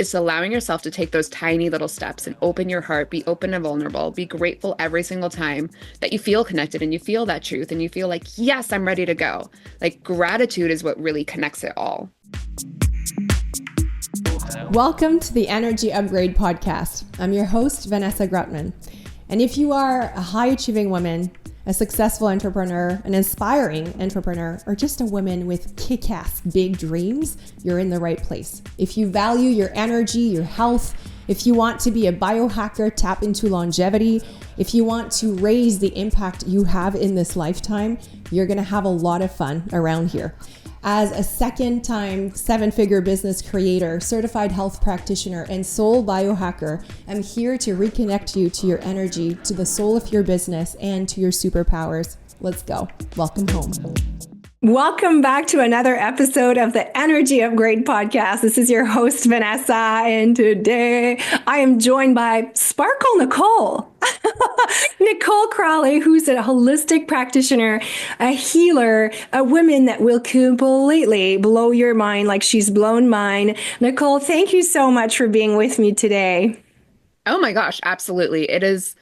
is allowing yourself to take those tiny little steps and open your heart, be open and vulnerable, be grateful every single time that you feel connected and you feel that truth and you feel like, yes, I'm ready to go. Like gratitude is what really connects it all. Welcome to the Energy Upgrade Podcast. I'm your host, Vanessa Grutman. And if you are a high-achieving woman, a successful entrepreneur, an inspiring entrepreneur, or just a woman with kick-ass big dreams, you're in the right place. If you value your energy, your health, if you want to be a biohacker, tap into longevity, if you want to raise the impact you have in this lifetime, you're going to have a lot of fun around here. As a second-time seven-figure business creator, certified health practitioner, and soul biohacker, I'm here to reconnect you to your energy, to the soul of your business, and to your superpowers. Let's go. Welcome home. Welcome back to another episode of the Energy Upgrade Podcast. This is your host, Vanessa, and today I am joined by Sparkle Nicole. Nicole Crowley, who's a holistic practitioner, a healer, a woman that will completely blow your mind like she's blown mine. Nicole, thank you so much for being with me today. Oh my gosh, absolutely. It is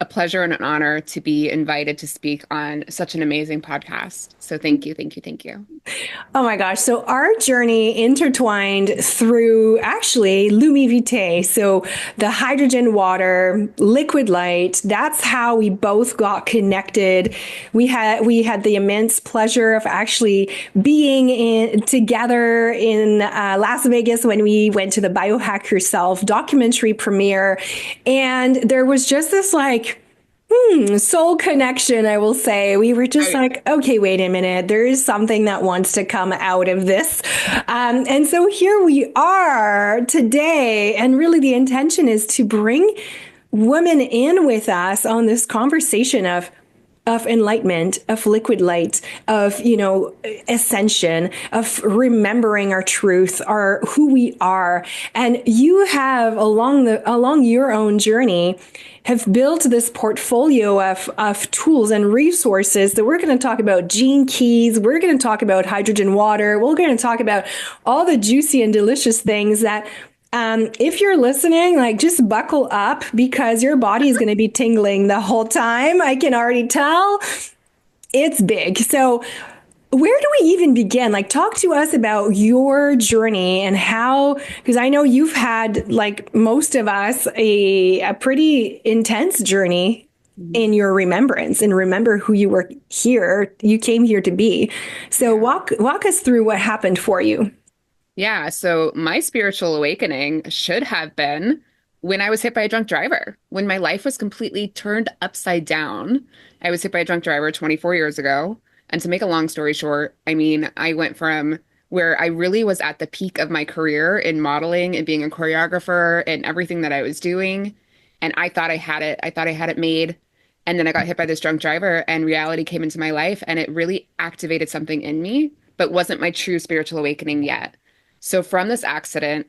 a pleasure and an honor to be invited to speak on such an amazing podcast. So thank you, thank you, thank you. Oh my gosh. So our journey intertwined through actually Lumi Vitae. So the hydrogen water, liquid light, that's how we both got connected. We had the immense pleasure of actually being together in Las Vegas when we went to the Biohack Yourself documentary premiere. And there was just this soul connection, I will say. We were just like, okay, wait a minute. There is something that wants to come out of this. And so here we are today. And really the intention is to bring women in with us on this conversation of enlightenment, of liquid light, of, ascension, of remembering our truth, our who we are. And you have along your own journey have built this portfolio of tools and resources that we're going to talk about. Gene keys. We're going to talk about hydrogen water. We're going to talk about all the juicy and delicious things that if you're listening, just buckle up because your body is going to be tingling the whole time. I can already tell it's big. So where do we even begin? Talk to us about your journey and how, because I know you've had, like most of us, a pretty intense journey in your remembrance and remember who you were here, you came here to be. So walk us through what happened for you. Yeah, so my spiritual awakening should have been when I was hit by a drunk driver, when my life was completely turned upside down. I was hit by a drunk driver 24 years ago. And to make a long story short, I went from where I really was at the peak of my career in modeling and being a choreographer and everything that I was doing. And I thought I had it. I thought I had it made. And then I got hit by this drunk driver and reality came into my life and it really activated something in me, but wasn't my true spiritual awakening yet. So from this accident,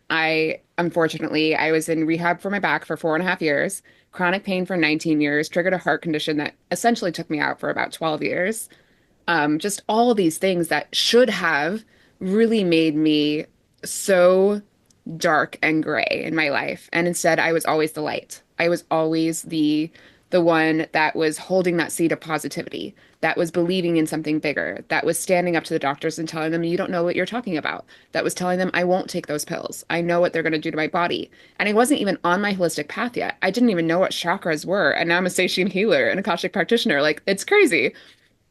unfortunately, I was in rehab for my back for 4.5 years, chronic pain for 19 years, triggered a heart condition that essentially took me out for about 12 years. Just all of these things that should have really made me so dark and gray in my life. And instead, I was always the light. I was always the one that was holding that seed of positivity, that was believing in something bigger, that was standing up to the doctors and telling them, you don't know what you're talking about, that was telling them, I won't take those pills. I know what they're going to do to my body. And I wasn't even on my holistic path yet. I didn't even know what chakras were. And now I'm a satian healer and Akashic practitioner. It's crazy.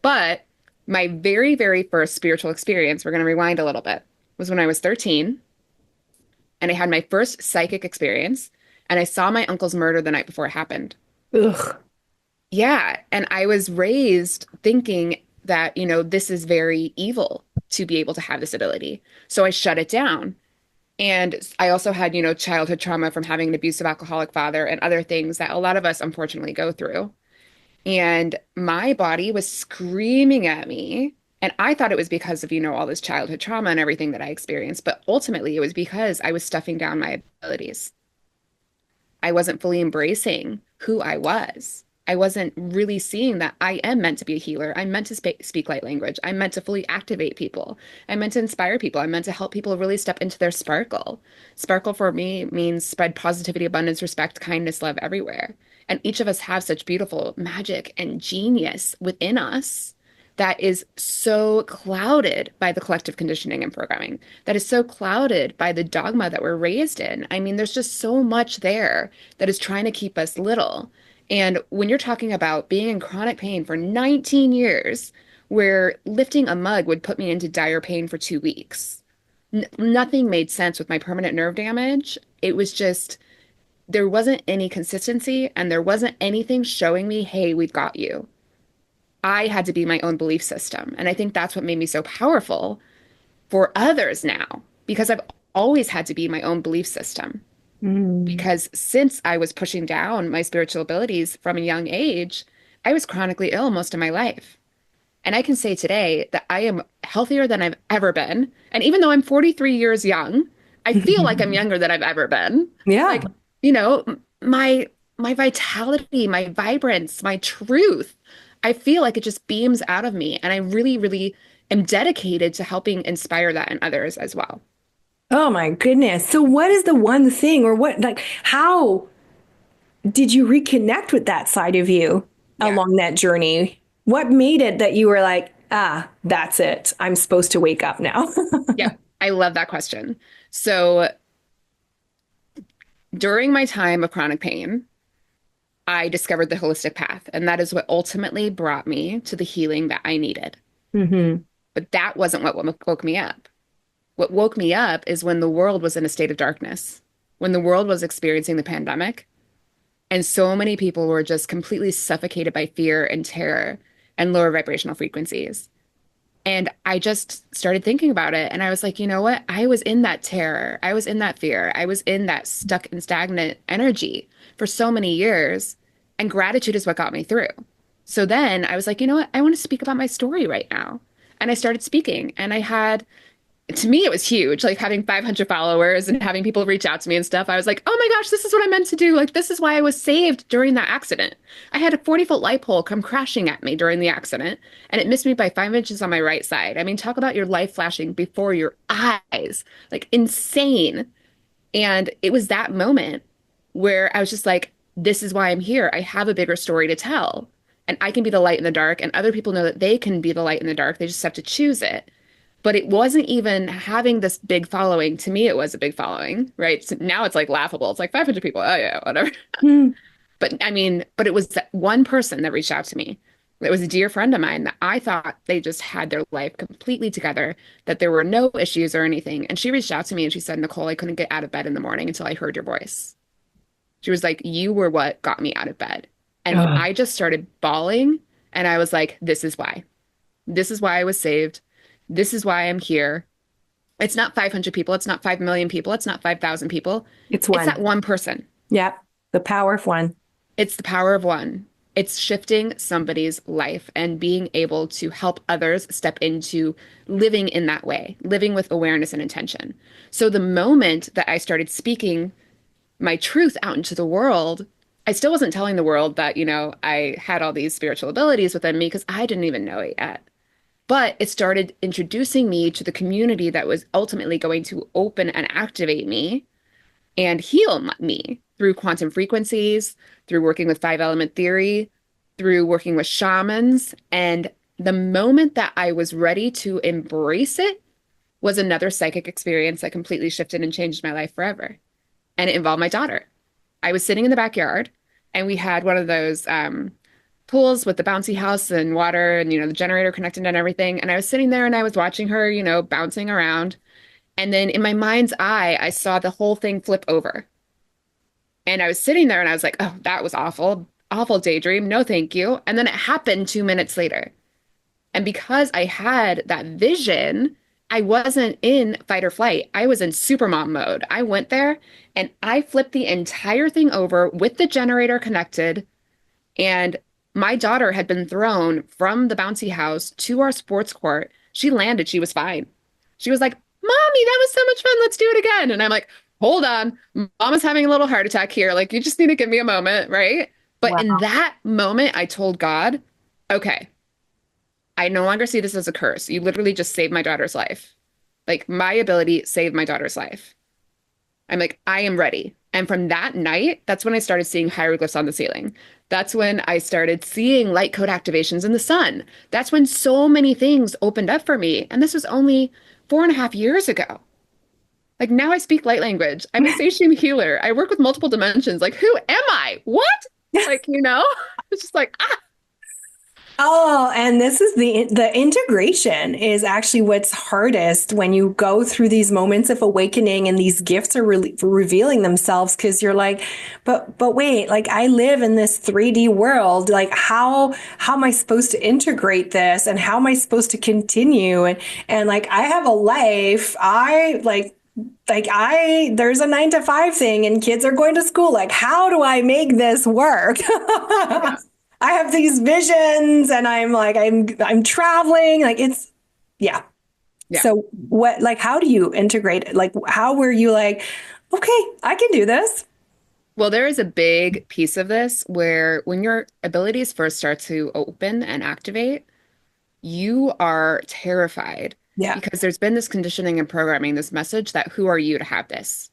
But my very, very first spiritual experience, we're going to rewind a little bit, was when I was 13 and I had my first psychic experience and I saw my uncle's murder the night before it happened. Ugh. Yeah. And I was raised thinking that, this is very evil to be able to have this ability. So I shut it down. And I also had, childhood trauma from having an abusive alcoholic father and other things that a lot of us unfortunately go through. And my body was screaming at me. And I thought it was because of, all this childhood trauma and everything that I experienced. But ultimately, it was because I was stuffing down my abilities. I wasn't fully embracing who I was. I wasn't really seeing that I am meant to be a healer. I'm meant to speak light language. I'm meant to fully activate people. I'm meant to inspire people. I'm meant to help people really step into their sparkle. Sparkle for me means spread positivity, abundance, respect, kindness, love everywhere. And each of us have such beautiful magic and genius within us that is so clouded by the collective conditioning and programming, that is so clouded by the dogma that we're raised in. I mean, there's just so much there that is trying to keep us little. And when you're talking about being in chronic pain for 19 years, where lifting a mug would put me into dire pain for 2 weeks, nothing made sense with my permanent nerve damage. It was just, there wasn't any consistency and there wasn't anything showing me, hey, we've got you. I had to be my own belief system. And I think that's what made me so powerful for others now, because I've always had to be my own belief system. Mm. Because since I was pushing down my spiritual abilities from a young age, I was chronically ill most of my life. And I can say today that I am healthier than I've ever been. And even though I'm 43 years young, I feel like I'm younger than I've ever been. Yeah. Like, you know, my vitality, my vibrance, my truth, I feel like it just beams out of me. And I really, really am dedicated to helping inspire that in others as well. Oh my goodness. So what is the one thing or what like how did you reconnect with that side of you Yeah. along that journey? What made it that you were like, ah, that's it. I'm supposed to wake up now? Yep. I love that question. So during my time of chronic pain, I discovered the holistic path, and that is what ultimately brought me to the healing that I needed. Hmm. But that wasn't what woke me up. What woke me up is when the world was in a state of darkness, when the world was experiencing the pandemic, and so many people were just completely suffocated by fear and terror and lower vibrational frequencies. And I just started thinking about it. And I was like, you know what? I was in that terror. I was in that fear. I was in that stuck and stagnant energy for so many years. And gratitude is what got me through. So then I was like, you know what? I want to speak about my story right now. And I started speaking. And I had to me, it was huge, like having 500 followers and having people reach out to me and stuff. I was like, oh my gosh, this is what I meant to do. Like, this is why I was saved during that accident. I had a 40-foot light pole come crashing at me during the accident, and it missed me by 5 inches on my right side. I mean, talk about your life flashing before your eyes, like insane. And it was that moment where I was just like, this is why I'm here. I have a bigger story to tell, and I can be the light in the dark, and other people know that they can be the light in the dark. They just have to choose it. But it wasn't even having this big following. To me, it was a big following, right? So now it's like laughable. It's like 500 people. Oh, yeah, whatever. But I mean, but it was that one person that reached out to me. It was a dear friend of mine that I thought they just had their life completely together, that there were no issues or anything. And she reached out to me and she said, Nicole, I couldn't get out of bed in the morning until I heard your voice. She was like, you were what got me out of bed. And Oh, I just started bawling. And I was like, this is why. This is why I was saved. This is why I'm here. It's not 500 people. It's not 5 million people. It's not 5,000 people. it's It's that one. one person. Yep. The power of one. It's the power of one. It's shifting somebody's life and being able to help others step into living in that way, living with awareness and intention. So the moment that I started speaking my truth out into the world, I still wasn't telling the world that, I had all these spiritual abilities within me because I didn't even know it yet. But it started introducing me to the community that was ultimately going to open and activate me and heal me through quantum frequencies, through working with five element theory, through working with shamans. And the moment that I was ready to embrace it was another psychic experience that completely shifted and changed my life forever. And it involved my daughter. I was sitting in the backyard and we had one of those pools with the bouncy house and water and, the generator connected and everything. And I was sitting there and I was watching her, bouncing around. And then in my mind's eye, I saw the whole thing flip over. And I was sitting there and I was like, oh, that was awful. Awful daydream. No, thank you. And then it happened 2 minutes later. And because I had that vision, I wasn't in fight or flight. I was in supermom mode. I went there and I flipped the entire thing over with the generator connected. And my daughter had been thrown from the bouncy house to our sports court. She landed. She was fine. She was like, Mommy, that was so much fun. Let's do it again. And I'm like, hold on. Mama's having a little heart attack here. Like, you just need to give me a moment, right? But in Wow. that moment, I told God, okay, I no longer see this as a curse. You literally just saved my daughter's life. Like my ability saved my daughter's life. I'm like, I am ready. And from that night, that's when I started seeing hieroglyphs on the ceiling. That's when I started seeing light code activations in the sun. That's when so many things opened up for me. And this was only 4.5 years ago. Like now I speak light language. I'm a satium healer. I work with multiple dimensions. Like, who am I? What? Like, it's just like, ah, Oh, and this is the integration is actually what's hardest when you go through these moments of awakening and these gifts are revealing themselves because you're like, but wait, like I live in this 3D world. Like how am I supposed to integrate this and how am I supposed to continue? And like I have a life. I like I there's a 9 to 5 thing and kids are going to school. Like, how do I make this work? yeah, I have these visions and I'm traveling. Like it's yeah. yeah. So what like how do you integrate it? Like how were you like, okay, I can do this? Well, there is a big piece of this where when your abilities first start to open and activate, you are terrified Yeah. because there's been this conditioning and programming, this message that who are you to have this?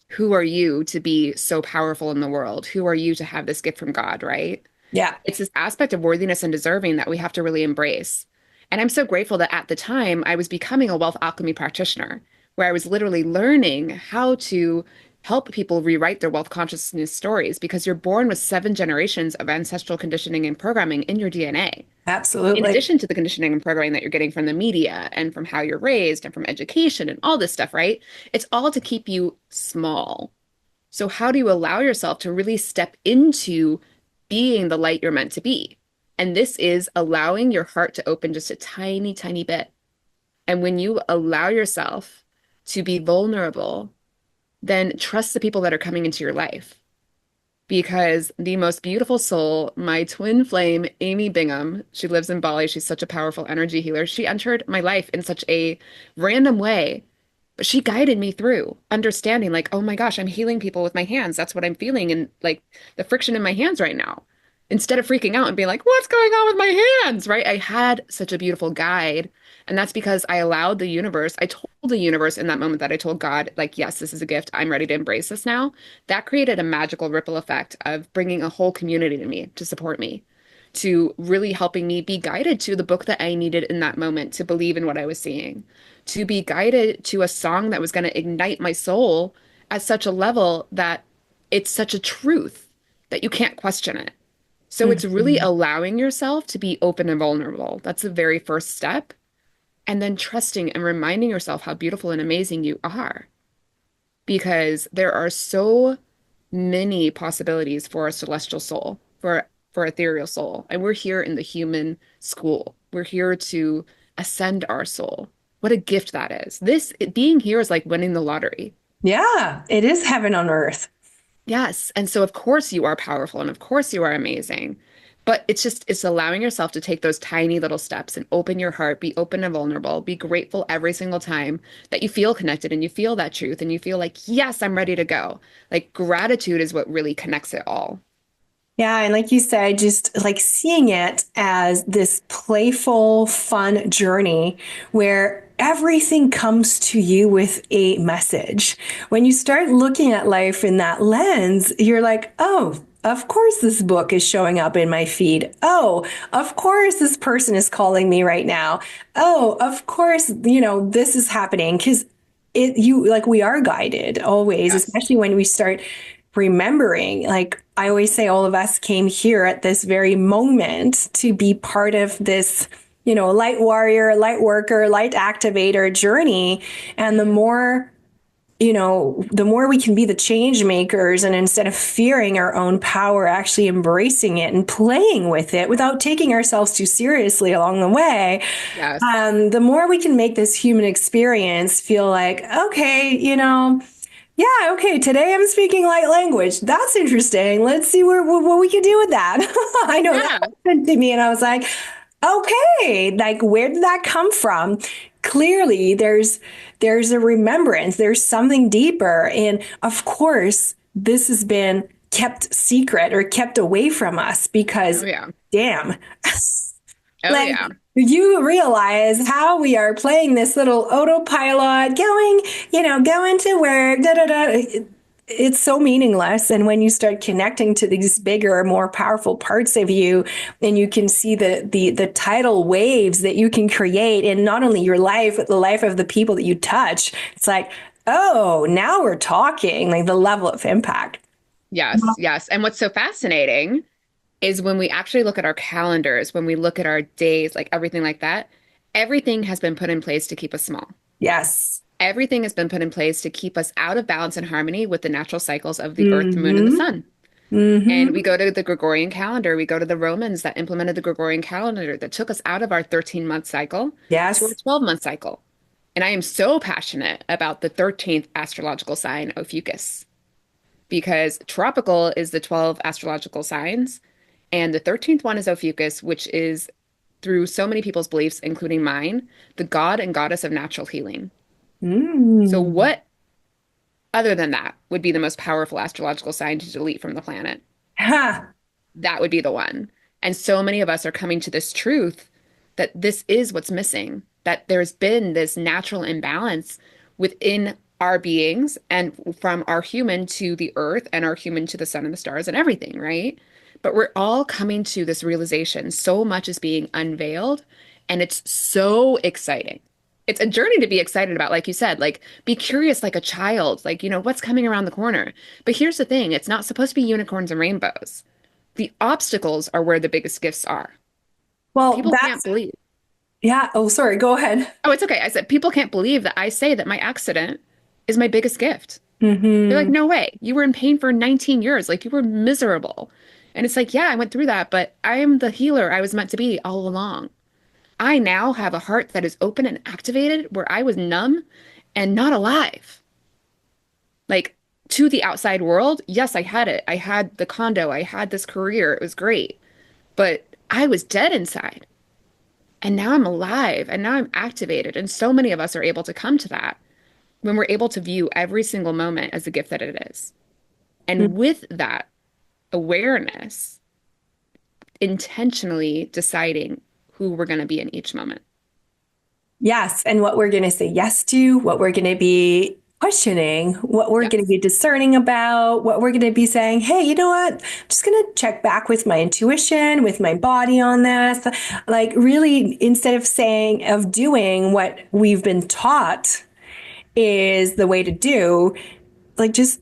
Who are you to be so powerful in the world? Who are you to have this gift from God, right? Yeah. It's this aspect of worthiness and deserving that we have to really embrace. And I'm so grateful that at the time I was becoming a wealth alchemy practitioner, where I was literally learning how to help people rewrite their wealth consciousness stories because you're born with 7 generations of ancestral conditioning and programming in your DNA. In Absolutely. addition to the conditioning and programming that you're getting from the media and from how you're raised and from education and all this stuff, right? It's all to keep you small. So, how do you allow yourself to really step into being the light you're meant to be? And this is allowing your heart to open just a tiny, tiny bit. And when you allow yourself to be vulnerable, then trust the people that are coming into your life. Because the most beautiful soul, my twin flame, Amy Bingham, she lives in Bali. She's such a powerful energy healer. She entered my life in such a random way, but she guided me through understanding, like, oh my gosh, I'm healing people with my hands. That's what I'm feeling. And like the friction in my hands right now. Instead of freaking out and being like, what's going on with my hands? Right. I had such a beautiful guide. And that's because I allowed the universe, I told the universe in that moment that I told God, like, yes, this is a gift. I'm ready to embrace this now. That created a magical ripple effect of bringing a whole community to me to support me, to really helping me be guided to the book that I needed in that moment to believe in what I was seeing, to be guided to a song that was going to ignite my soul at such a level that it's such a truth that you can't question it. So it's really Mhm. allowing yourself to be open and vulnerable. That's the very first step. And then trusting and reminding yourself how beautiful and amazing you are. Because there are so many possibilities for a celestial soul, for ethereal soul. And we're here in the human school. We're here to ascend our soul. What a gift that is. Being here is like winning the lottery. Yeah, it is heaven on earth. Yes. And so of course you are powerful and of course you are amazing. But it's allowing yourself to take those tiny little steps and open your heart, be open and vulnerable, be grateful every single time that you feel connected and you feel that truth and you feel like, yes, I'm ready to go. Like gratitude is what really connects it all. Yeah, and like you said, just like seeing it as this playful, fun journey where everything comes to you with a message. When you start looking at life in that lens, you're like, oh, of course this book is showing up in my feed. Oh, of course this person is calling me right now. Oh, of course, this is happening because we are guided always, Yes. especially when we start remembering. Like I always say, all of us came here at this very moment to be part of this, light warrior, light worker, light activator journey. And the more we can be the change makers and instead of fearing our own power, actually embracing it and playing with it without taking ourselves too seriously along the way, Yes. the more we can make this human experience feel like, okay, yeah, okay, today I'm speaking light language. That's interesting. Let's see what we can do with that. I know that Yeah. happened to me, and I was like, okay, like where did that come from? Clearly, there's a remembrance. There's something deeper, and of course, this has been kept secret or kept away from us Oh because yeah. damn, Oh like yeah. you realize how we are playing this little autopilot, going to work, da da da. It's so meaningless. And when you start connecting to these bigger, more powerful parts of you, and you can see the tidal waves that you can create in not only your life, but the life of the people that you touch, it's like, oh, now we're talking, like the level of impact. Yes, yes. And what's so fascinating is when we actually look at our calendars, when we look at our days, like everything like that, everything has been put in place to keep us small. Yes. Everything has been put in place to keep us out of balance and harmony with the natural cycles of the earth, the moon, and the Mm-hmm. sun. And we Mm-hmm. go to the Gregorian calendar, we go to the Romans that implemented the Gregorian calendar that took us out of our 13-month cycle to our Yes. 12-month cycle. And I am so passionate about the 13th astrological sign, Ophiuchus, because tropical is the 12 astrological signs, and the 13th one is Ophiuchus, which is, through so many people's beliefs, including mine, the god and goddess of natural healing. So, Mm. what other than that would be the most powerful astrological sign to delete from the planet? Ha. That would be the one. And so many of us are coming to this truth that this is what's missing, that there's been this natural imbalance within our beings and from our human to the earth and our human to the sun and the stars and everything, right? But we're all coming to this realization. So much is being unveiled, and it's so exciting. It's a journey to be excited about, like you said, like be curious like a child, like, what's coming around the corner. But here's the thing, it's not supposed to be unicorns and rainbows. The obstacles are where the biggest gifts are. Well, People can't that's, believe. yeah. Oh, sorry. Go ahead. Oh, it's okay. I said people can't believe that I say that my accident is my biggest gift. They're like, Mm-hmm. no way. You were in pain for 19 years. Like you were miserable. And it's like, yeah, I went through that, but I am the healer I was meant to be all along. I now have a heart that is open and activated where I was numb and not alive. Like to the outside world, yes, I had it. I had the condo. I had this career. It was great. But I was dead inside. And now I'm alive and now I'm activated. And so many of us are able to come to that when we're able to view every single moment as the gift that it is. And with that awareness, intentionally deciding who we're going to be in each moment. Yes. And what we're going to say yes to, what we're going to be questioning, what we're going to Yes. be discerning about, what we're going to be saying, hey, you know what? I'm just going to check back with my intuition, with my body on this. Like, really, instead of of doing what we've been taught is the way to do, like, just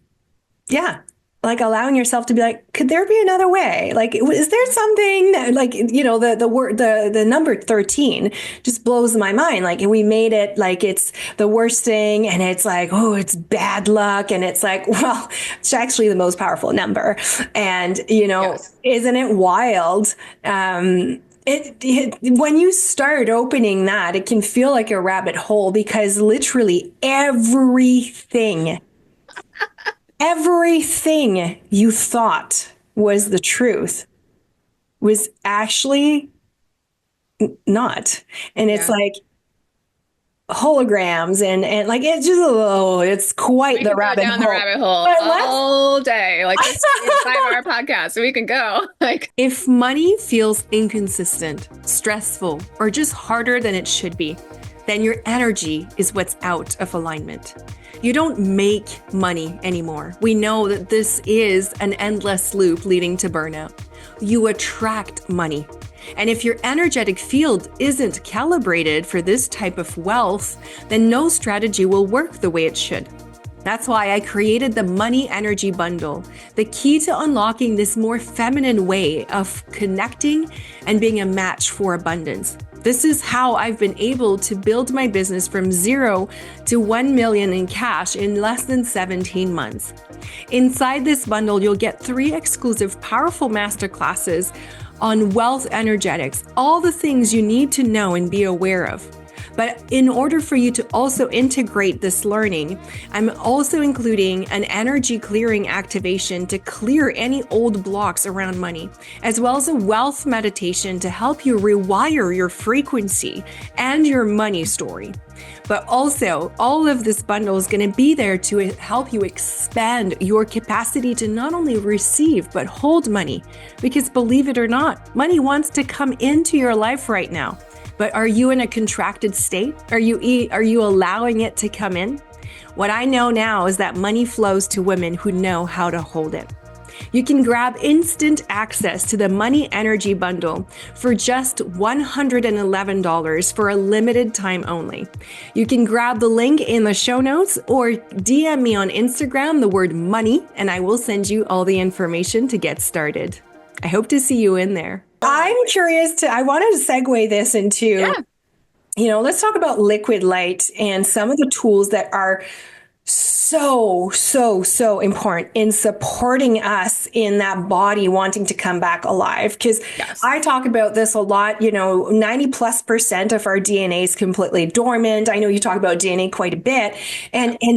yeah. Like allowing yourself to be like, could there be another way? Like, is there something that, like, the word, the number 13 just blows my mind. Like, we made it like it's the worst thing and it's like, oh, it's bad luck. And it's like, well, it's actually the most powerful number. And, Yes. isn't it wild? When you start opening that, it can feel like a rabbit hole because literally everything you thought was the truth was actually not. And it's Yeah. like holograms and like it's just it's quite We the could go rabbit down the hole. rabbit hole But let's all day. Like this could be a 5-hour podcast, so we can go. Like, If money feels inconsistent, stressful, or just harder than it should be, then your energy is what's out of alignment. You don't make money anymore. We know that this is an endless loop leading to burnout. You attract money. And if your energetic field isn't calibrated for this type of wealth, then no strategy will work the way it should. That's why I created the Money Energy Bundle, the key to unlocking this more feminine way of connecting and being a match for abundance. This is how I've been able to build my business from 0 to 1 million in cash in less than 17 months. Inside this bundle, you'll get 3 exclusive powerful masterclasses on wealth energetics, all the things you need to know and be aware of. But in order for you to also integrate this learning, I'm also including an energy clearing activation to clear any old blocks around money, as well as a wealth meditation to help you rewire your frequency and your money story. But also, all of this bundle is going to be there to help you expand your capacity to not only receive, but hold money. Because believe it or not, money wants to come into your life right now. But are you in a contracted state? Are you allowing it to come in? What I know now is that money flows to women who know how to hold it. You can grab instant access to the Money Energy Bundle for just $111 for a limited time only. You can grab the link in the show notes or DM me on Instagram the word money, and I will send you all the information to get started. I hope to see you in there. I'm curious I wanted to segue this into, let's talk about liquid light and some of the tools that are so important in supporting us in that body wanting to come back alive. Because I talk about this a lot, 90+% of our DNA is completely dormant. I know you talk about DNA quite a bit. And in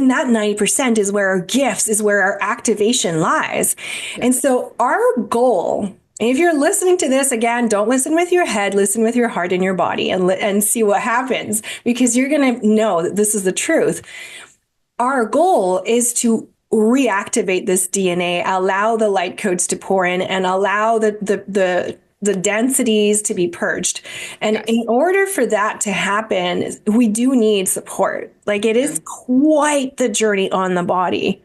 that 90% is where our gifts, is where our activation lies. And so our goal, and if you're listening to this, again, don't listen with your head, listen with your heart and your body and see what happens, because you're going to know that this is the truth. Our goal is to reactivate this DNA, allow the light codes to pour in, and allow the densities to be purged. And in order for that to happen, we do need support. Like, it is quite the journey on the body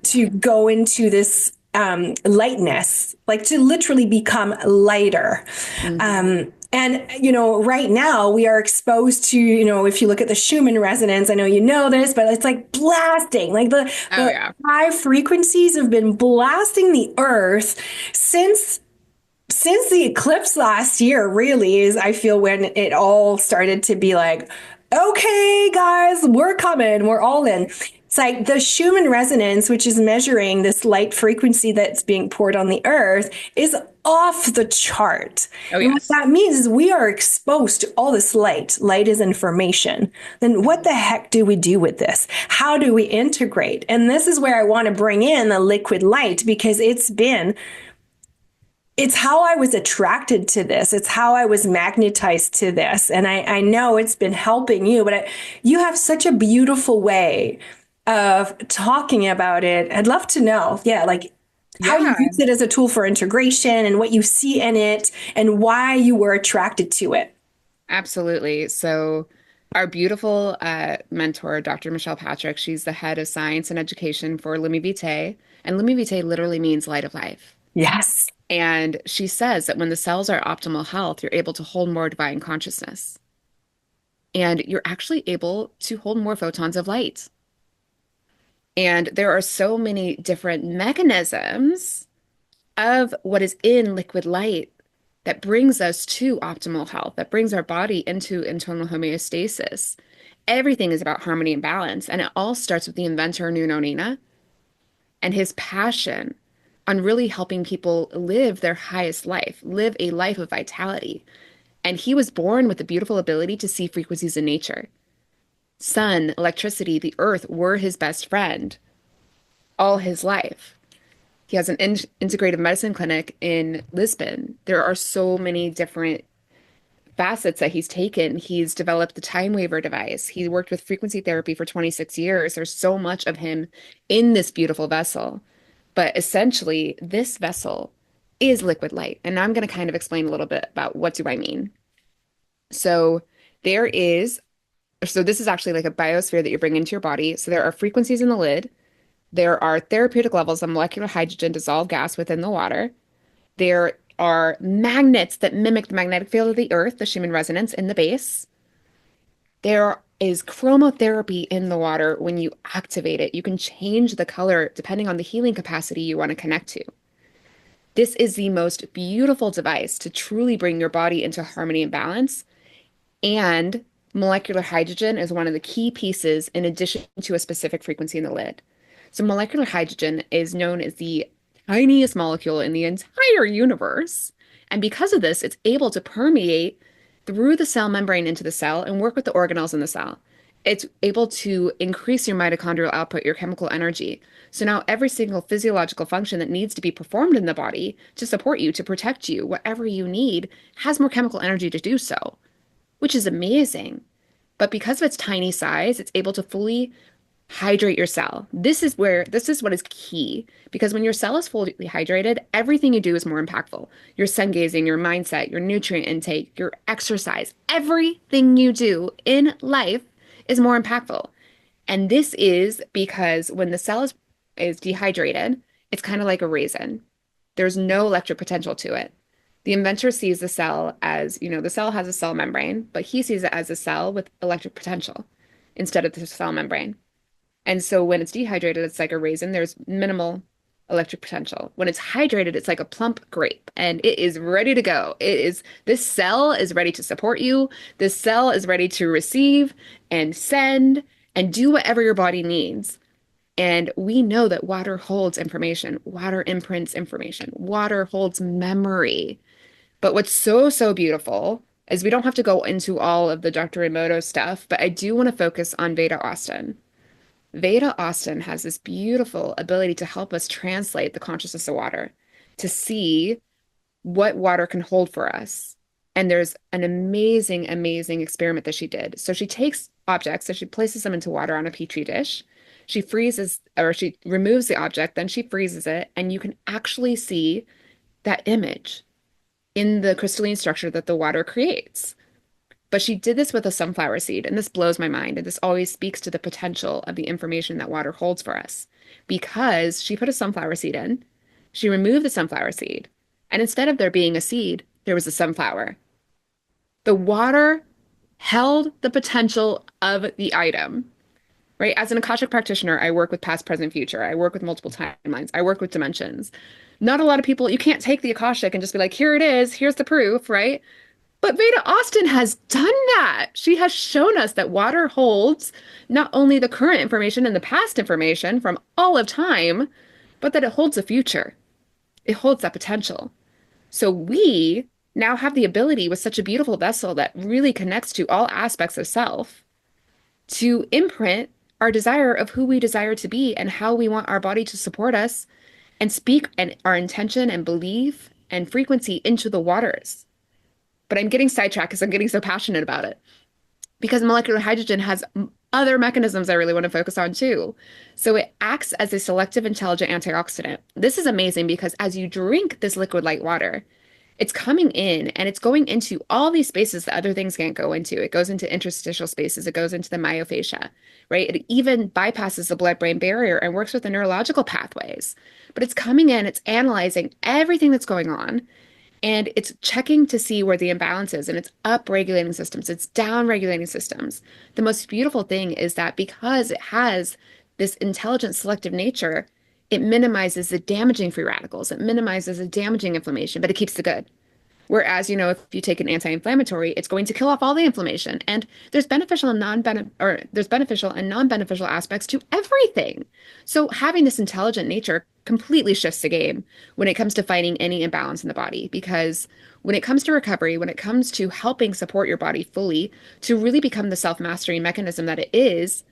to go into this lightness, like to literally become lighter. And, right now we are exposed to, if you look at the Schumann resonance, I know you know this, but it's like blasting, like the high frequencies have been blasting the earth since the eclipse last year, really, is, I feel, when it all started to be like, okay, guys, we're coming, we're all in. It's like the Schumann resonance, which is measuring this light frequency that's being poured on the earth, is off the chart. What that means is we are exposed to all this light. Light is information. Then what the heck do we do with this? How do we integrate? And this is where I want to bring in the liquid light, because it's how I was attracted to this. It's how I was magnetized to this. And I know it's been helping you, but you have such a beautiful way of talking about it. I'd love to know, how you use it as a tool for integration and what you see in it and why you were attracted to it. Absolutely. So our beautiful mentor, Dr. Michelle Patrick, she's the head of science and education for Lumi Vitae. And Lumi Vitae literally means light of life. Yes. And she says that when the cells are optimal health, you're able to hold more divine consciousness. And you're actually able to hold more photons of light. And there are so many different mechanisms of what is in liquid light that brings us to optimal health, that brings our body into internal homeostasis. Everything is about harmony and balance. And it all starts with the inventor, Nuno Nina, and his passion on really helping people live their highest life, live a life of vitality. And he was born with the beautiful ability to see frequencies in nature. Sun, electricity, the earth were his best friend all his life. He has an integrative medicine clinic in Lisbon. There are so many different facets that he's taken. He's developed the time waver device. He worked with frequency therapy for 26 years. There's so much of him in this beautiful vessel. But essentially, this vessel is liquid light. And now I'm going to kind of explain a little bit about what do I mean. So this is actually like a biosphere that you bring into your body. So there are frequencies in the lid. There are therapeutic levels of molecular hydrogen dissolved gas within the water. There are magnets that mimic the magnetic field of the earth, the Schumann resonance in the base. There is chromotherapy in the water. When you activate it, you can change the color depending on the healing capacity you want to connect to. This is the most beautiful device to truly bring your body into harmony and balance. And molecular hydrogen is one of the key pieces in addition to a specific frequency in the lid. So molecular hydrogen is known as the tiniest molecule in the entire universe. And because of this, it's able to permeate through the cell membrane into the cell and work with the organelles in the cell. It's able to increase your mitochondrial output, your chemical energy. So now every single physiological function that needs to be performed in the body to support you, to protect you, whatever you need, has more chemical energy to do so, which is amazing. But because of its tiny size, it's able to fully hydrate your cell. This is what is key because when your cell is fully hydrated, everything you do is more impactful. Your sun gazing, your mindset, your nutrient intake, your exercise, everything you do in life is more impactful. And this is because when the cell is dehydrated, it's kind of like a raisin. There's no electric potential to it. The inventor sees the cell as, the cell has a cell membrane, but he sees it as a cell with electric potential instead of the cell membrane. And so when it's dehydrated, it's like a raisin. There's minimal electric potential. When it's hydrated, it's like a plump grape and it is ready to go. This cell is ready to support you. This cell is ready to receive and send and do whatever your body needs. And we know that water holds information. Water imprints information. Water holds memory. But what's so, so beautiful is we don't have to go into all of the Dr. Emoto stuff, but I do want to focus on Veda Austin. Veda Austin has this beautiful ability to help us translate the consciousness of water, to see what water can hold for us. And there's an amazing, amazing experiment that she did. So she takes objects, so she places them into water on a petri dish. She freezes, or she removes the object, then she freezes it, and you can actually see that image in the crystalline structure that the water creates. But she did this with a sunflower seed, and this blows my mind. And this always speaks to the potential of the information that water holds for us. Because she put a sunflower seed in, she removed the sunflower seed, and instead of there being a seed, there was a sunflower. The water held the potential of the item, right? As an Akashic practitioner, I work with past, present, future. I work with multiple timelines. I work with dimensions. Not a lot of people, you can't take the Akashic and just be like, here it is, here's the proof, right? But Veda Austin has done that. She has shown us that water holds not only the current information and the past information from all of time, but that it holds the future. It holds that potential. So we now have the ability with such a beautiful vessel that really connects to all aspects of self to imprint our desire of who we desire to be and how we want our body to support us and speak and our intention and belief and frequency into the waters. But I'm getting sidetracked because I'm getting so passionate about it. Because molecular hydrogen has other mechanisms I really want to focus on too. So it acts as a selective intelligent antioxidant. This is amazing because as you drink this liquid light water, it's coming in and it's going into all these spaces that other things can't go into. It goes into interstitial spaces. It goes into the myofascia, right? It even bypasses the blood-brain barrier and works with the neurological pathways. But it's coming in, it's analyzing everything that's going on. And it's checking to see where the imbalance is, and it's up-regulating systems, it's down-regulating systems. The most beautiful thing is that because it has this intelligent selective nature, it minimizes the damaging free radicals, it minimizes the damaging inflammation, but it keeps the good. Whereas, if you take an anti-inflammatory, it's going to kill off all the inflammation. And there's beneficial and non-beneficial aspects to everything. So having this intelligent nature completely shifts the game when it comes to fighting any imbalance in the body. Because when it comes to recovery, when it comes to helping support your body fully to really become the self-mastery mechanism that it is,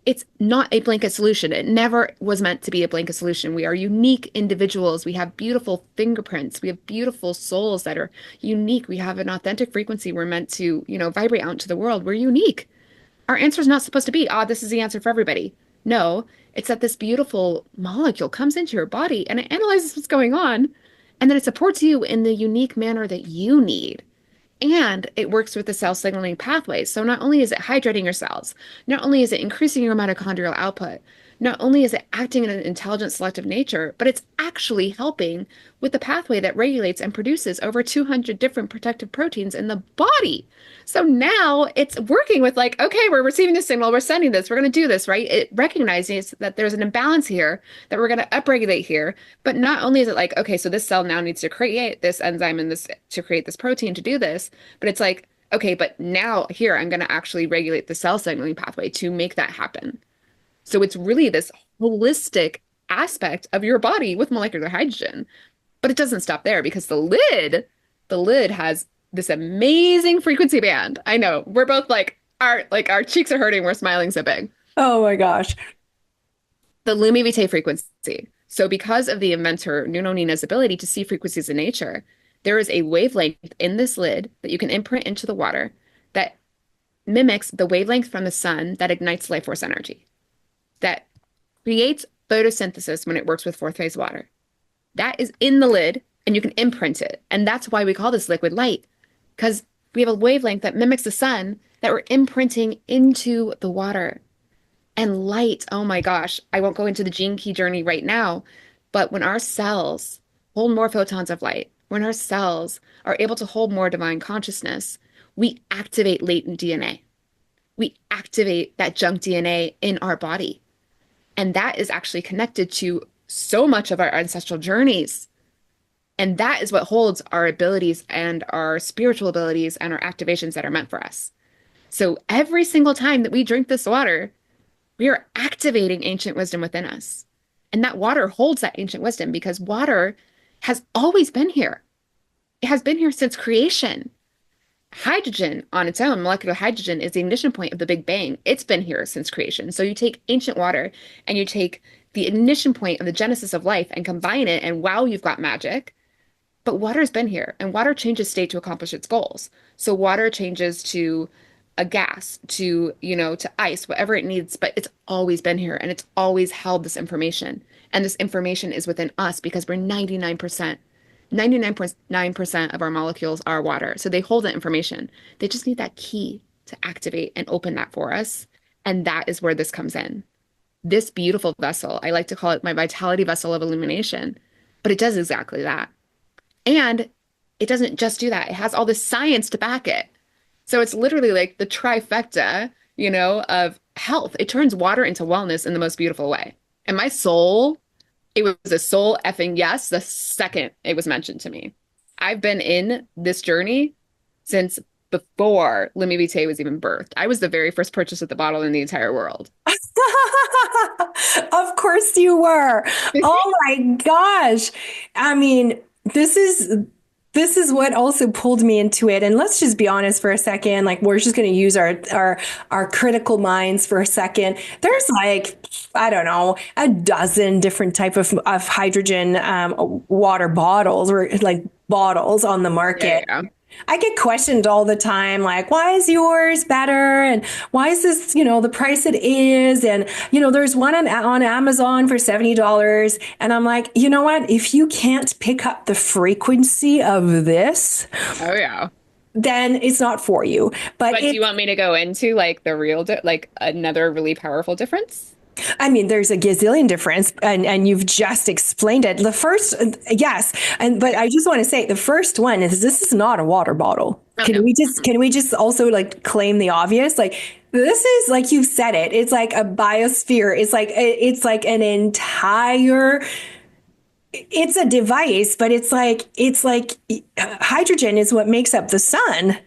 it's not a blanket solution. It never was meant to be a blanket solution. We are unique individuals. We have beautiful fingerprints. We have beautiful souls that are unique. We have an authentic frequency. We're meant to, vibrate out into the world. We're unique. Our answer is not supposed to be, this is the answer for everybody. No, it's that this beautiful molecule comes into your body and it analyzes what's going on, and then it supports you in the unique manner that you need. And it works with the cell signaling pathways. So not only is it hydrating your cells, not only is it increasing your mitochondrial output, not only is it acting in an intelligent selective nature, but it's actually helping with the pathway that regulates and produces over 200 different protective proteins in the body. So now it's working with like, okay, we're receiving this signal, we're sending this, we're going to do this, right? It recognizes that there's an imbalance here, that we're going to upregulate here. But not only is it like, okay, so this cell now needs to create this enzyme and this to create this protein to do this, but it's like, okay, but now here I'm going to actually regulate the cell signaling pathway to make that happen. So it's really this holistic aspect of your body with molecular hydrogen. But it doesn't stop there because the lid has this amazing frequency band. I know we're both like our cheeks are hurting. We're smiling so big. Oh my gosh. The Lumi Vitae frequency. So because of the inventor Nuno Nina's ability to see frequencies in nature, there is a wavelength in this lid that you can imprint into the water that mimics the wavelength from the sun that ignites life force energy, that creates photosynthesis when it works with fourth phase water. That is in the lid and you can imprint it. And that's why we call this liquid light, because we have a wavelength that mimics the sun that we're imprinting into the water. And light, oh my gosh, I won't go into the gene key journey right now, but when our cells hold more photons of light, when our cells are able to hold more divine consciousness, we activate latent DNA. We activate that junk DNA in our body. And that is actually connected to so much of our ancestral journeys. And that is what holds our abilities and our spiritual abilities and our activations that are meant for us. So every single time that we drink this water, we are activating ancient wisdom within us. And that water holds that ancient wisdom because water has always been here. It has been here since creation. Hydrogen on its own, molecular hydrogen, is the ignition point of the Big Bang. It's been here since creation. So you take ancient water and you take the ignition point of the genesis of life and combine it, and wow, you've got magic. But water's been here, and water changes state to accomplish its goals. So water changes to a gas, to ice, whatever it needs, but it's always been here and it's always held this information. And this information is within us because we're 99.9% of our molecules are water. So they hold that information. They just need that key to activate and open that for us. And that is where this comes in. This beautiful vessel, I like to call it my vitality vessel of illumination, but it does exactly that. And it doesn't just do that. It has all this science to back it. So it's literally like the trifecta, of health. It turns water into wellness in the most beautiful way. And my soul, it was a soul effing yes the second it was mentioned to me. I've been in this journey since before Lumi Vitae was even birthed. I was the very first purchase of the bottle in the entire world. Of course you were. Oh my gosh. I mean, this is what also pulled me into it. And let's just be honest for a second. Like we're just going to use our critical minds for a second. There's like, I don't know, a dozen different type of hydrogen water bottles or like bottles on the Yeah, market. yeah. I get questioned all the time, like, why is yours better? And why is this, the price it is? And, there's one on Amazon for $70. And I'm like, you know what? If you can't pick up the frequency of this, Oh, yeah. then it's not for you. But But do you want me to go into like the real, like another really powerful difference? I mean, there's a gazillion difference, and you've just explained it. The first, yes, but I just want to say the first one is this is not a water bottle. Oh, Can no. we just also like claim the obvious? Like this is like you said it. It's like a biosphere. It's like an entire. It's a device, but it's like hydrogen is what makes up the sun.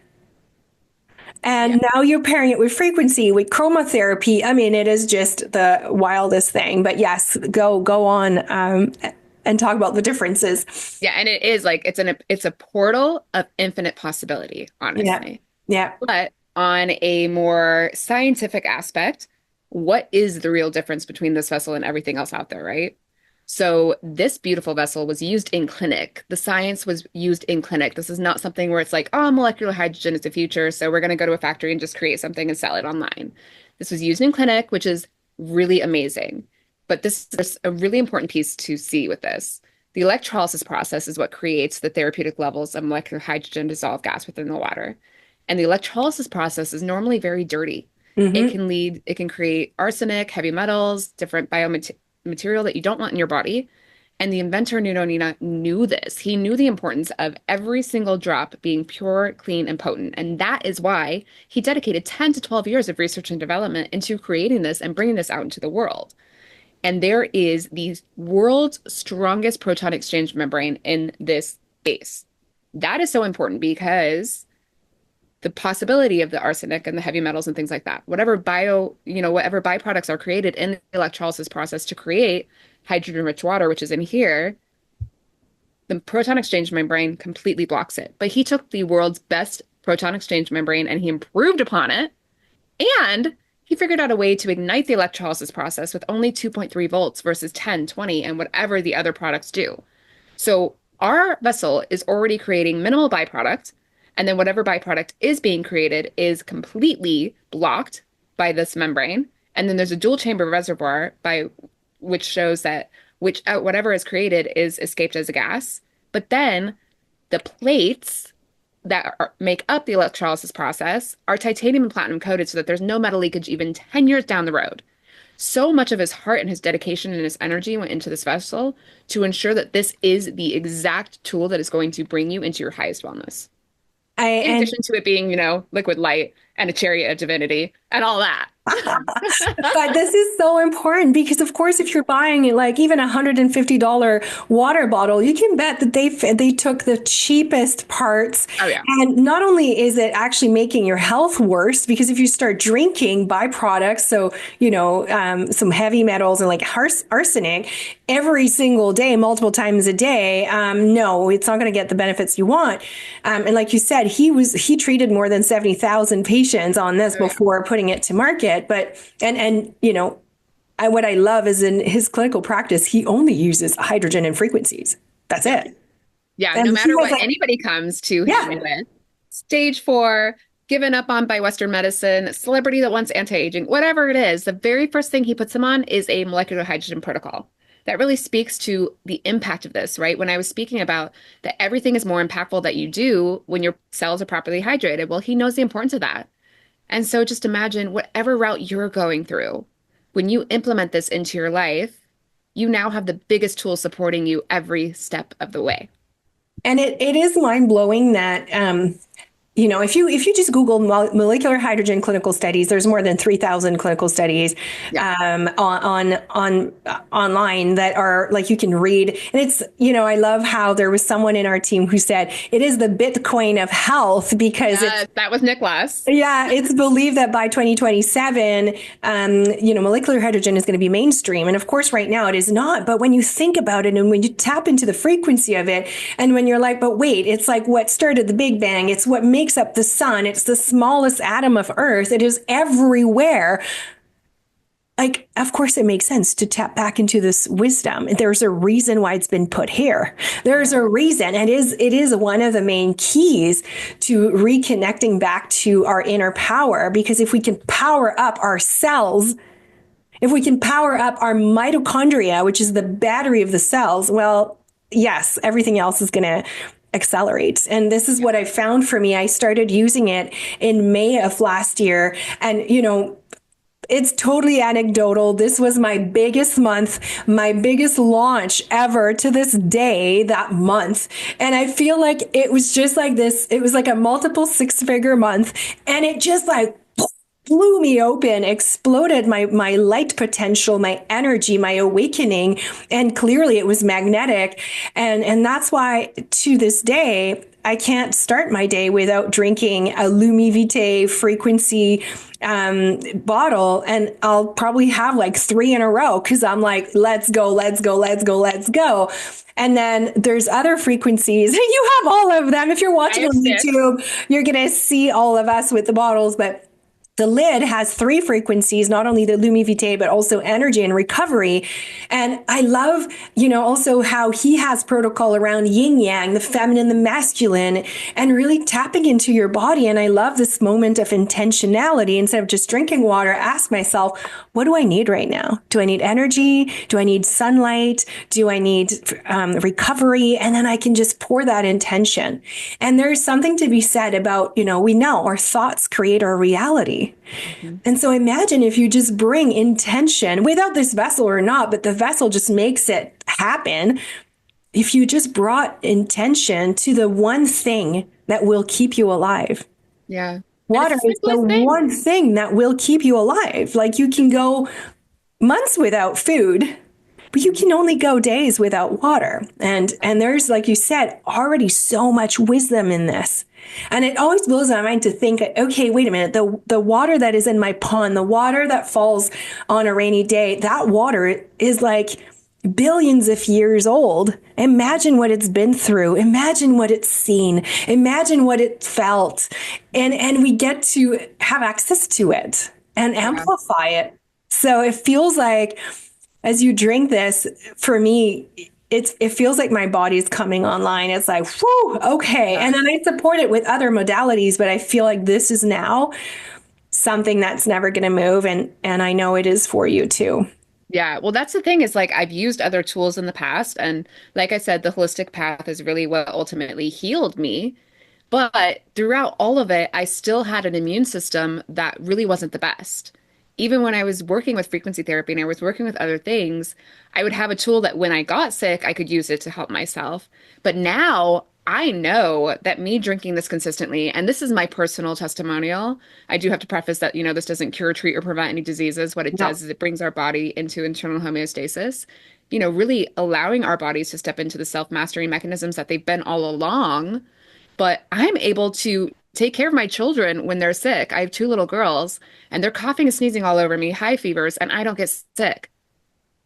Yeah. And now you're pairing it with frequency, with chromotherapy. I mean, it is just the wildest thing. But yes, go on and talk about the differences. Yeah, and it is like it's a portal of infinite possibility, Yeah, honestly. yeah. But on a more scientific aspect, what is the real difference between this vessel and everything else out there, right? So this beautiful vessel was used in clinic. The science was used in clinic. This is not something where it's like, oh, molecular hydrogen is the future, so we're going to go to a factory and just create something and sell it online. This was used in clinic, which is really amazing. But there's a really important piece to see with this. The electrolysis process is what creates the therapeutic levels of molecular hydrogen dissolved gas within the water. And the electrolysis process is normally very dirty. Hmm. It can create arsenic, heavy metals, different biomaterial that you don't want in your body. And the inventor Nuno Nina knew this. He knew the importance of every single drop being pure, clean, and potent. And that is why he dedicated 10 to 12 years of research and development into creating this and bringing this out into the world. And there is the world's strongest proton exchange membrane in this base. That is so important because the possibility of the arsenic and the heavy metals and things like that, whatever byproducts are created in the electrolysis process to create hydrogen-rich water, which is in here, The proton exchange membrane completely blocks it. But he took the world's best proton exchange membrane and he improved upon it. And he figured out a way to ignite the electrolysis process with only 2.3 volts versus 10, 20, and whatever the other products do. So our vessel is already creating minimal byproduct, and then whatever byproduct is being created is completely blocked by this membrane. And then there's a dual chamber reservoir by which shows that whatever is created is escaped as a gas. But then the plates make up the electrolysis process are titanium and platinum coated so that there's no metal leakage even 10 years down the road. So much of his heart and his dedication and his energy went into this vessel to ensure that this is the exact tool that is going to bring you into your highest wellness. I In and addition to it being, liquid light and a chariot of divinity and all that. But this is so important because, of course, if you're buying like even $150 water bottle, you can bet that they took the cheapest parts. Oh, yeah. And not only is it actually making your health worse, because if you start drinking byproducts, so some heavy metals and like arsenic every single day, multiple times a day, no, it's not going to get the benefits you want. And like you said, he treated more than 70,000 patients on this before putting it to market. But what I love is in his clinical practice, he only uses hydrogen and frequencies. That's it. Yeah, And no he matter was what like, anybody comes to yeah. him with, stage 4, given up on by Western medicine, celebrity that wants anti-aging, whatever it is, the very first thing he puts him on is a molecular hydrogen protocol. That really speaks to the impact of this, right? When I was speaking about that everything is more impactful that you do when your cells are properly hydrated, well, he knows the importance of that. And so just imagine whatever route you're going through, when you implement this into your life, you now have the biggest tool supporting you every step of the way. And it is mind blowing that if you just Google molecular hydrogen clinical studies, there's more than 3,000 clinical studies Yeah. on online that are like you can read. And it's I love how there was someone in our team who said it is the Bitcoin of health because it's That was Nicholas. yeah, it's believed that by 2027, molecular hydrogen is going to be mainstream. And of course, right now it is not. But when you think about it and when you tap into the frequency of it, and when you're like, but wait, it's like what started the Big Bang. It's what makes up the sun. It's the smallest atom of Earth. It is everywhere. Like, of course, it makes sense to tap back into this wisdom. There's a reason why it's been put here. There's a reason. And it is one of the main keys to reconnecting back to our inner power. Because if we can power up our cells, if we can power up our mitochondria, which is the battery of the cells, well, yes, everything else is going to accelerate. And this is what I found for me. I started using it in May of last year. And, it's totally anecdotal. This was my biggest month, my biggest launch ever to this day, that month. And I feel like it was just like this. It was like a multiple 6-figure month. And it just like blew me open, exploded my light potential, my energy, my awakening. And clearly it was magnetic. And that's why to this day, I can't start my day without drinking a Lumi Vitae frequency bottle. And I'll probably have like 3 in a row because I'm like, let's go, let's go, let's go, let's go. And then there's other frequencies. You have all of them. If you're watching on YouTube, you're going to see all of us with the bottles. But the lid has 3 frequencies, not only the Lumi Vitae, but also energy and recovery. And I love, also how he has protocol around yin yang, the feminine, the masculine, and really tapping into your body. And I love this moment of intentionality. Instead of just drinking water, ask myself, what do I need right now? Do I need energy? Do I need sunlight? Do I need recovery? And then I can just pour that intention. And there's something to be said about, we know our thoughts create our reality. Mm-hmm. And so imagine if you just bring intention without this vessel or not, but the vessel just makes it happen. If you just brought intention to the one thing that will keep you alive. Yeah. Water is the one thing that will keep you alive. Like you can go months without food, but you can only go days without water. And there's, like you said, already so much wisdom in this. And it always blows my mind to think, okay, wait a minute, the water that is in my pond, the water that falls on a rainy day, that water is like billions of years old. Imagine what it's been through. Imagine what it's seen. Imagine what it felt. And we get to have access to it and Yeah. amplify it. So it feels like as you drink this, for me, it feels like my body's coming online. It's like, whew, okay. Yeah. And then I support it with other modalities, but I feel like this is now something that's never going to move. And I know it is for you too. Yeah, well, that's the thing is like I've used other tools in the past, and like I said, the holistic path is really what ultimately healed me. But throughout all of it, I still had an immune system that really wasn't the best. Even when I was working with frequency therapy and I was working with other things, I would have a tool that when I got sick, I could use it to help myself. But now I know that me drinking this consistently, and this is my personal testimonial. I do have to preface that, this doesn't cure, treat, or prevent any diseases. What it No. does is it brings our body into internal homeostasis, really allowing our bodies to step into the self-mastery mechanisms that they've been all along, but I'm able to take care of my children when they're sick. I have two little girls and they're coughing and sneezing all over me, high fevers, and I don't get sick.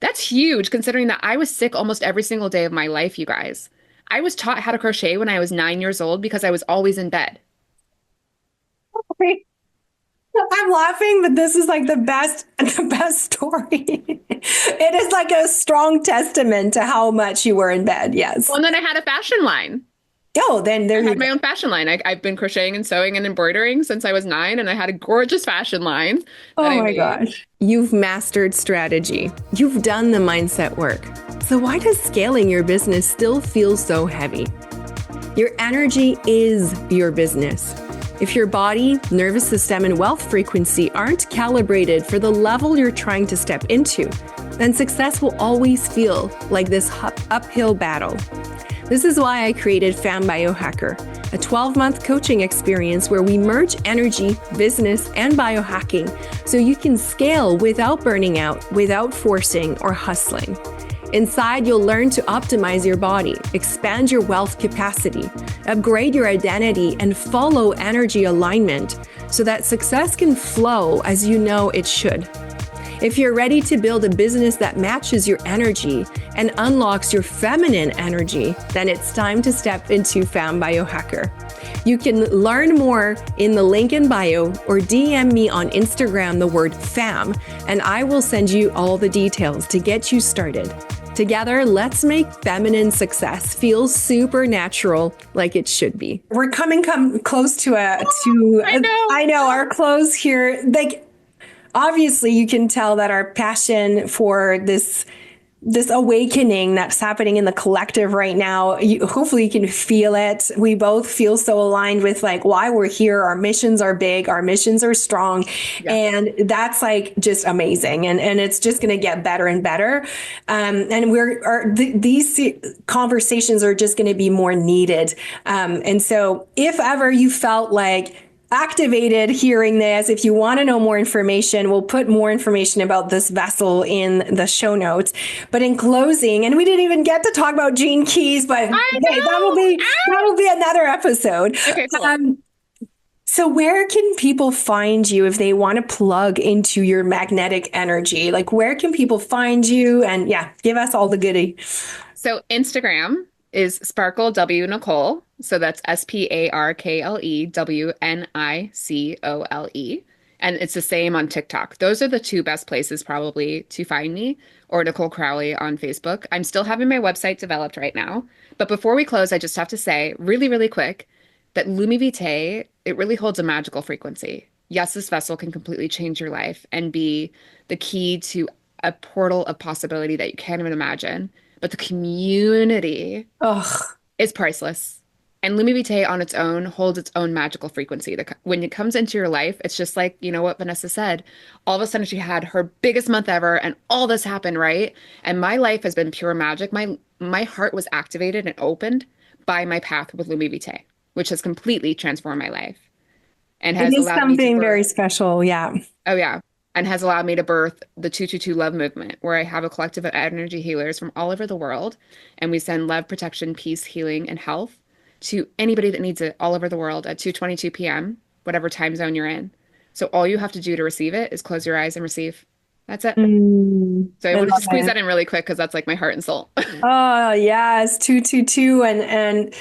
That's huge considering that I was sick almost every single day of my life, you guys. I was taught how to crochet when I was 9 years old because I was always in bed. I'm laughing, but this is like the best story. It is like a strong testament to how much you were in bed. Well, Yes. and then I had a fashion line. Oh, then there I you had go. my own fashion line. I've been crocheting and sewing and embroidering since I was 9, and I had a gorgeous fashion line that Oh I my made. gosh. You've mastered strategy. You've done the mindset work. So why does scaling your business still feel so heavy? Your energy is your business. If your body, nervous system, and wealth frequency aren't calibrated for the level you're trying to step into, then success will always feel like this uphill battle. This is why I created Fam Biohacker, a 12-month coaching experience where we merge energy, business, and biohacking so you can scale without burning out, without forcing or hustling. Inside, you'll learn to optimize your body, expand your wealth capacity, upgrade your identity, and follow energy alignment so that success can flow as you know it should. If you're ready to build a business that matches your energy and unlocks your feminine energy, then it's time to step into Fam Biohacker. You can learn more in the link in bio or DM me on Instagram the word FAM, and I will send you all the details to get you started. Together, let's make feminine success feel supernatural like it should be. We're coming close to I know. I know our close here. Like obviously you can tell that our passion for this awakening that's happening in the collective right now, hopefully you can feel it. We both feel so aligned with like why we're here. Our missions are big, our missions are strong, Yeah. and that's like just amazing. And it's just going to get better and better. And these conversations are just going to be more needed. And so if ever you felt like activated hearing this, if you want to know more information, we'll put more information about this vessel in the show notes. But in closing, and we didn't even get to talk about Gene Keys, but I hey, know. that'll be another episode. Okay, cool. So where can people find you if they want to plug into your magnetic energy? Like where can people find you? And yeah, give us all the goodie. So Instagram is Sparkle W Nicole. So that's SPARKLEWNICOLE. And it's the same on TikTok. Those are the two best places probably to find me, or Nicole Crowley on Facebook. I'm still having my website developed right now. But before we close, I just have to say really, really quick that Lumi Vitae, it really holds a magical frequency. Yes, this vessel can completely change your life and be the key to a portal of possibility that you can't even imagine. But the community Oh, is priceless. And Lumi Vitae on its own holds its own magical frequency. When it comes into your life, it's just like, what Vanessa said. All of a sudden, she had her biggest month ever, and all this happened, right? And my life has been pure magic. My heart was activated and opened by my path with Lumi Vitae, which has completely transformed my life and it has is allowed me to something birth. very special. Yeah. Oh, yeah. And has allowed me to birth the 222 Love Movement, where I have a collective of energy healers from all over the world. And we send love, protection, peace, healing, and health to anybody that needs it all over the world at 2:22 p.m., whatever time zone you're in. So all you have to do to receive it is close your eyes and receive. That's it. So I I wanted to love squeeze it. that in really quick because that's like my heart and soul. Oh, yes, 222.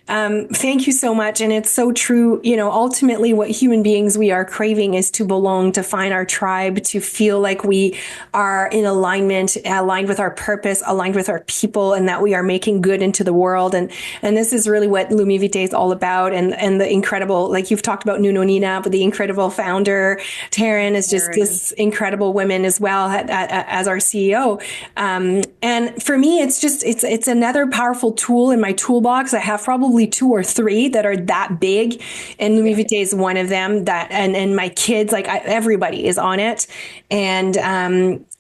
Thank you so much. And it's so true. Ultimately, what human beings we are craving is to belong, to find our tribe, to feel like we are in alignment, aligned with our purpose, aligned with our people, and that we are making good into the world. And this is really what Lumi Vitae is all about. And the incredible, like you've talked about Nuno Nina, but the incredible founder, Taryn, is just Aaron. this incredible woman as well as our CEO. And for me, it's another powerful tool in my toolbox. I have probably two or three that are that big, and Lumi Yeah. Vitae is one of them. And my kids, like everybody, is on it, and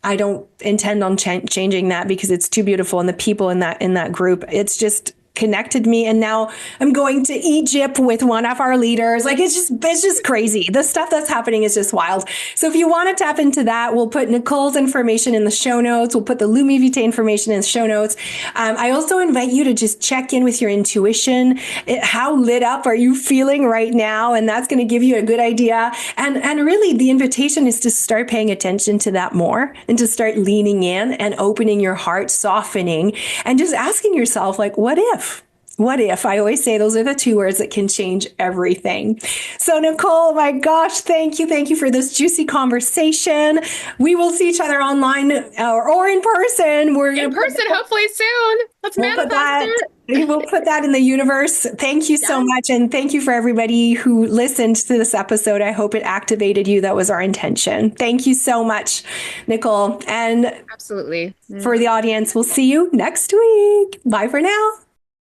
I don't intend on changing that because it's too beautiful, and the people in that group, it's just connected me. And now I'm going to Egypt with one of our leaders. Like it's just crazy. The stuff that's happening is just wild. So if you want to tap into that, we'll put Nicole's information in the show notes. We'll put the Lumi Vitae information in the show notes. I also invite you to just check in with your intuition. How lit up are you feeling right now? And that's going to give you a good idea. And really the invitation is to start paying attention to that more and to start leaning in and opening your heart, softening, and just asking yourself, like, what if? What if? I always say those are the two words that can change everything. So, Nicole, my gosh, thank you. Thank you for this juicy conversation. We will see each other online or in person. We're In going to person, hopefully soon. Let's we'll put manifest that it. we'll put that in the universe. Thank you so Yes, much. And thank you for everybody who listened to this episode. I hope it activated you. That was our intention. Thank you so much, Nicole. And absolutely. for the audience, we'll see you next week. Bye for now.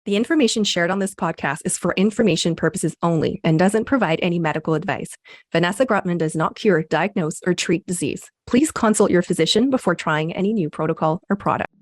The information shared on this podcast is for information purposes only and doesn't provide any medical advice. Vanessa Grotman does not cure, diagnose, or treat disease. Please consult your physician before trying any new protocol or product.